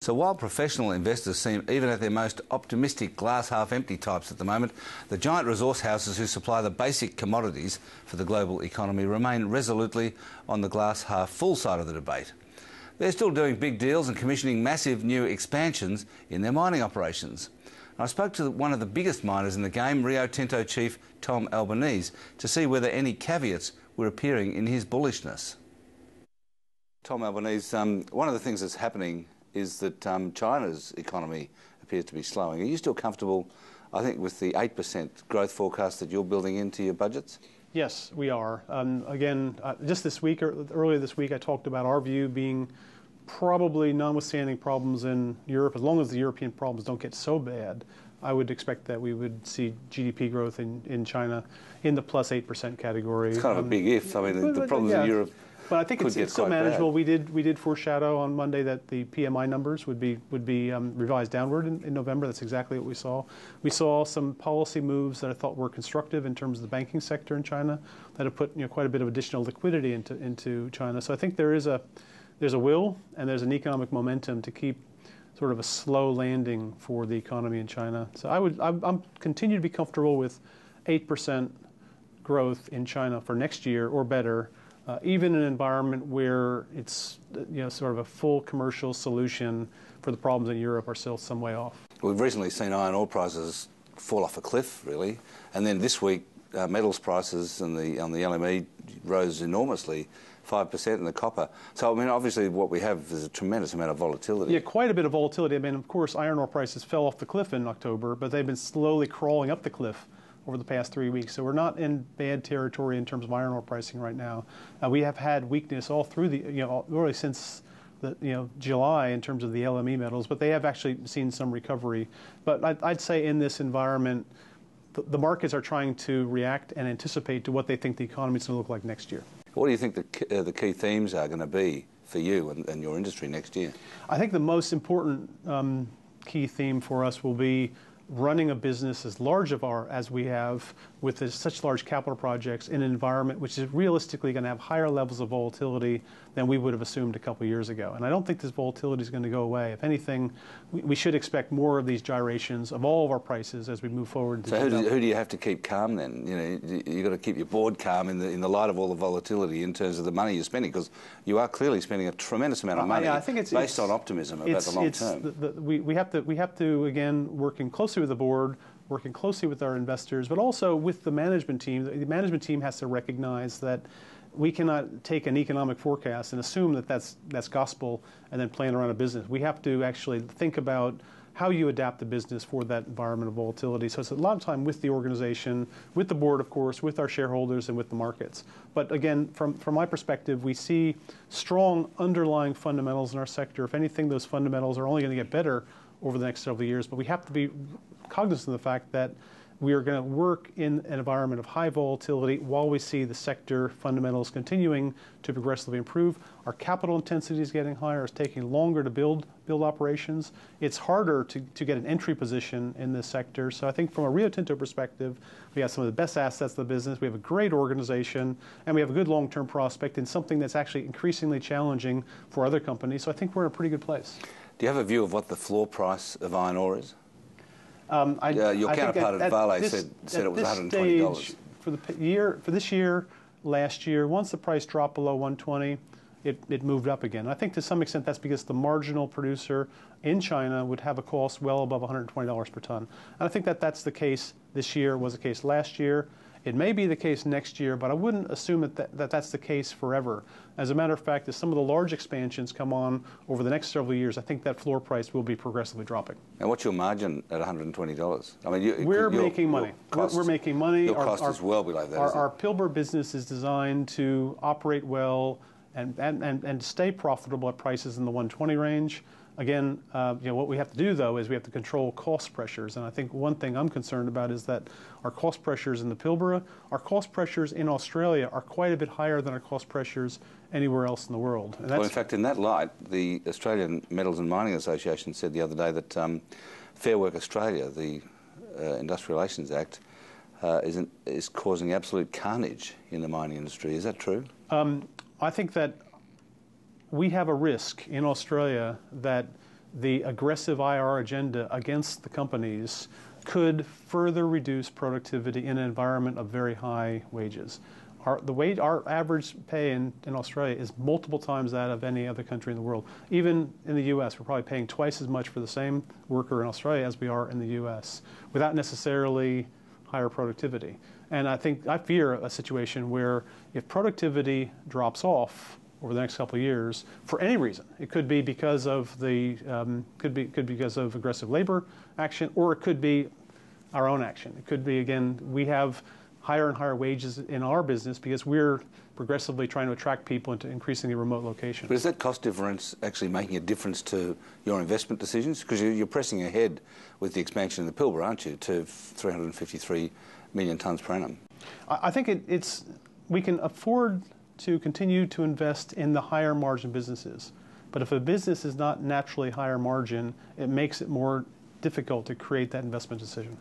So while professional investors seem even at their most optimistic glass half empty types at the moment, the giant resource houses who supply the basic commodities for the global economy remain resolutely on the glass half full side of the debate. They're still doing big deals and commissioning massive new expansions in their mining operations. I spoke to one of the biggest miners in the game, Rio Tinto chief Tom Albanese, to see whether any caveats were appearing in his bullishness. Tom Albanese, one of the things that's happening is that China's economy appears to be slowing. Are you still comfortable, I think, with the 8% growth forecast that you're building into your budgets? Yes, we are. Again, just this week, or earlier this week, I talked about our view being probably, notwithstanding problems in Europe, as long as the European problems don't get so bad, I would expect that we would see GDP growth in China in the plus 8% category. It's kind of a big if. I mean, the problems in Europe. But I think it's still manageable. We did foreshadow on Monday that the PMI numbers would be revised downward in November. That's exactly what we saw. We saw some policy moves that I thought were constructive in terms of the banking sector in China that have put quite a bit of additional liquidity into China. So I think there's a will and there's an economic momentum to keep sort of a slow landing for the economy in China. So I'm continue to be comfortable with 8% growth in China for next year or better. Even in an environment where it's sort of a full commercial solution for the problems in Europe are still some way off. We've recently seen iron ore prices fall off a cliff, really, and then this week metals prices on the LME rose enormously, 5% in the copper. So I mean, obviously, what we have is a tremendous amount of volatility. Yeah, quite a bit of volatility. I mean, of course, iron ore prices fell off the cliff in October, but they've been slowly crawling up the cliff over the past 3 weeks. So we're not in bad territory in terms of iron ore pricing right now. We have had weakness all through the, really since July in terms of the LME metals, but they have actually seen some recovery. But I'd say in this environment, the markets are trying to react and anticipate to what they think the economy is going to look like next year. What do you think the key themes are going to be for you and your industry next year? I think the most important key theme for us will be running a business as large as we have with such large capital projects in an environment which is realistically going to have higher levels of volatility than we would have assumed a couple of years ago. And I don't think this volatility is going to go away. If anything, we should expect more of these gyrations of all of our prices as we move forward. So who do you have to keep calm then? You've got to keep your board calm in the light of all the volatility in terms of the money you're spending, because you are clearly spending a tremendous amount of money based on optimism about the long term. We have to again, working closely with the board, working closely with our investors, but also with the management team. The management team has to recognize that we cannot take an economic forecast and assume that that's gospel and then plan around a business. We have to actually think about how you adapt the business for that environment of volatility. So it's a lot of time with the organization, with the board, of course, with our shareholders, and with the markets. But again, from my perspective, we see strong underlying fundamentals in our sector. If anything, those fundamentals are only going to get better over the next several years. But we have to be cognizant of the fact that we are going to work in an environment of high volatility while we see the sector fundamentals continuing to progressively improve. Our capital intensity is getting higher. It's taking longer to build operations. It's harder to get an entry position in this sector. So I think from a Rio Tinto perspective, we have some of the best assets of the business. We have a great organization, and we have a good long-term prospect in something that's actually increasingly challenging for other companies. So I think we're in a pretty good place. Do you have a view of what the floor price of iron ore is? Your counterpart at Vale said it was $120. For this year, last year, once the price dropped below 120, it moved up again. I think to some extent that's because the marginal producer in China would have a cost well above $120 per ton. And I think that's the case this year, was the case last year. It may be the case next year, but I wouldn't assume that's the case forever. As a matter of fact, as some of the large expansions come on over the next several years, I think that floor price will be progressively dropping. And what's your margin at $120? I mean, we're making money. We're making money. Your cost is well below that. Our Pilbara business is designed to operate well and stay profitable at prices in the 120 range. Again, what we have to do, though, is we have to control cost pressures. And I think one thing I'm concerned about is that our cost pressures in the Pilbara, our cost pressures in Australia are quite a bit higher than our cost pressures anywhere else in the world. And well, in fact, in that light, the Australian Metals and Mining Association said the other day that Fair Work Australia, the Industrial Relations Act, is causing absolute carnage in the mining industry. Is that true? I think that we have a risk in Australia that the aggressive IR agenda against the companies could further reduce productivity in an environment of very high wages. Our average pay in Australia is multiple times that of any other country in the world. Even in the U.S., we're probably paying twice as much for the same worker in Australia as we are in the U.S., without necessarily higher productivity. And I fear a situation where if productivity drops off over the next couple of years for any reason, it could be because of could be because of aggressive labor action, or it could be our own action. It could be, again, we have higher and higher wages in our business because we're progressively trying to attract people into increasingly remote locations. But is that cost difference actually making a difference to your investment decisions? Because you're pressing ahead with the expansion of the Pilbara, aren't you, to 353 million tonnes per annum? I think we can afford to continue to invest in the higher margin businesses. But if a business is not naturally higher margin, it makes it more difficult to create that investment decision.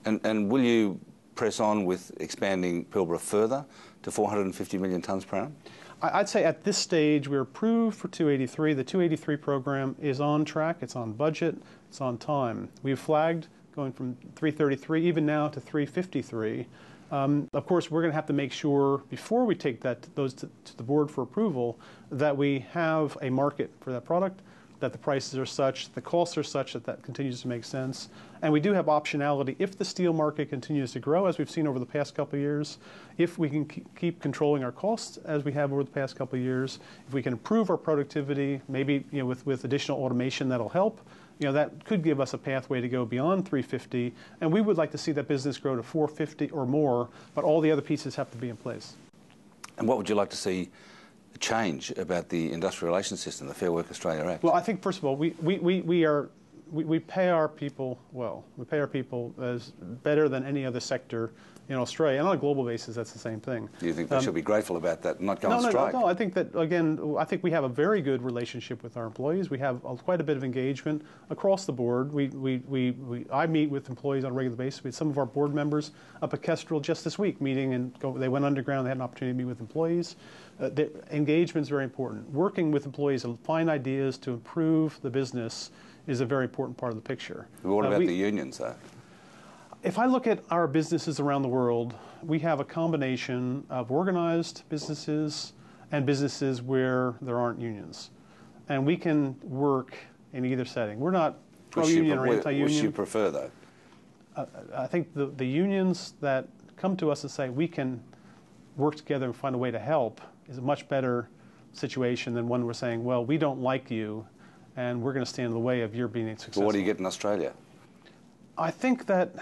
And will you press on with expanding Pilbara further to 450 million tonnes per annum? I'd say at this stage we're approved for 283. The 283 program is on track, it's on budget, it's on time. We've flagged going from 333 even now to 353. Of course, we're going to have to make sure before we take those to the board for approval that we have a market for that product, that the prices are such, the costs are such that continues to make sense. And we do have optionality if the steel market continues to grow, as we've seen over the past couple of years, if we can keep controlling our costs as we have over the past couple of years, if we can improve our productivity, maybe with additional automation that'll help, that could give us a pathway to go beyond 350. And we would like to see that business grow to 450 or more, but all the other pieces have to be in place. And what would you like to see change about the industrial relations system, the Fair Work Australia Act? Well, I think first of all, we pay our people well. We pay our people as better than any other sector in Australia. And on a global basis, that's the same thing. Do you think they should be grateful about that and not go on strike? No. I think that, again, I think we have a very good relationship with our employees. We have quite a bit of engagement across the board. I meet with employees on a regular basis. We had some of our board members up at Kestrel just this week meeting, and they went underground. They had an opportunity to meet with employees. The engagement is very important. Working with employees to find ideas to improve the business is a very important part of the picture. What about the unions, though? If I look at our businesses around the world, we have a combination of organized businesses and businesses where there aren't unions. And we can work in either setting. We're not pro-union or anti-union. Which you prefer, though? I think the unions that come to us and say we can work together and find a way to help is a much better situation than one we're saying, well, we don't like you and we're going to stand in the way of your being successful. But what do you get in Australia? I think that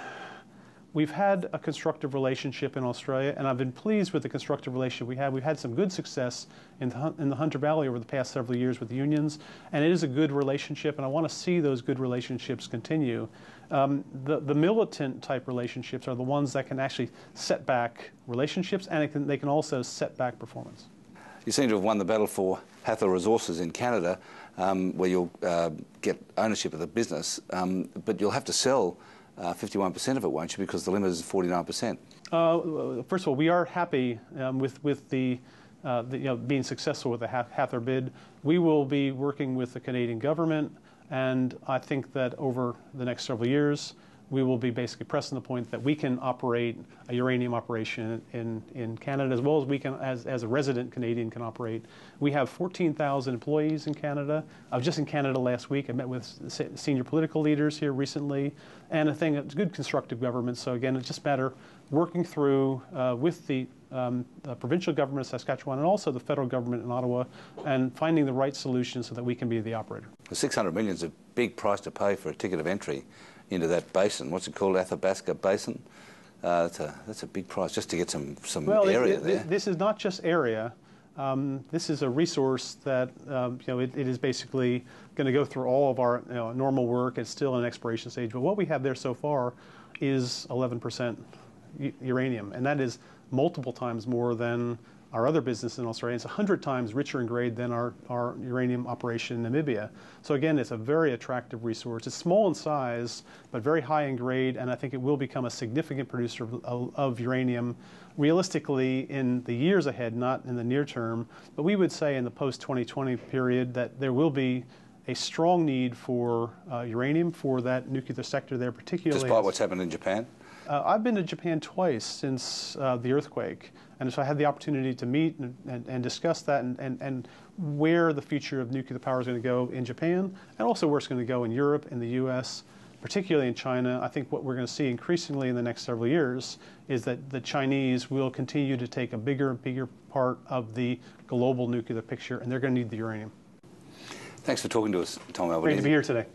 we've had a constructive relationship in Australia, and I've been pleased with the constructive relationship we have. We've had some good success in the Hunter Valley over the past several years with the unions, and it is a good relationship, and I want to see those good relationships continue. The militant type relationships are the ones that can actually set back relationships, and they can also set back performance. You seem to have won the battle for Hathor Resources in Canada, where you'll get ownership of the business, but you'll have to sell 51% of it, won't you, because the limit is 49%? First of all, we are happy with the being successful with the Hathor bid. We will be working with the Canadian government, and I think that over the next several years, we will be basically pressing the point that we can operate a uranium operation in Canada as well as we can, as a resident Canadian, can operate. We have 14,000 employees in Canada. I was just in Canada last week. I met with senior political leaders here recently, and I think it's good constructive government. So again, it's just a matter working through with the provincial government of Saskatchewan and also the federal government in Ottawa and finding the right solution so that we can be the operator. The $600 million is a big price to pay for a ticket of entry into that basin. What's it called, Athabasca Basin? That's a big price just to get some area there. This is not just area. This is a resource that it is basically going to go through all of our normal work. It's still in an exploration stage, but what we have there so far is 11% uranium, and that is multiple times more than our other business in Australia. It's 100 times richer in grade than our uranium operation in Namibia. So again, it's a very attractive resource. It's small in size, but very high in grade, and I think it will become a significant producer of uranium realistically in the years ahead, not in the near term. But we would say in the post-2020 period that there will be a strong need for uranium for that nuclear sector there, particularly. Despite what's happened in Japan? I've been to Japan twice since the earthquake, and so I had the opportunity to meet and discuss that and where the future of nuclear power is going to go in Japan, and also where it's going to go in Europe and the U.S., particularly in China. I think what we're going to see increasingly in the next several years is that the Chinese will continue to take a bigger and bigger part of the global nuclear picture, and they're going to need the uranium. Thanks for talking to us, Tom Albanese. Great to be here today.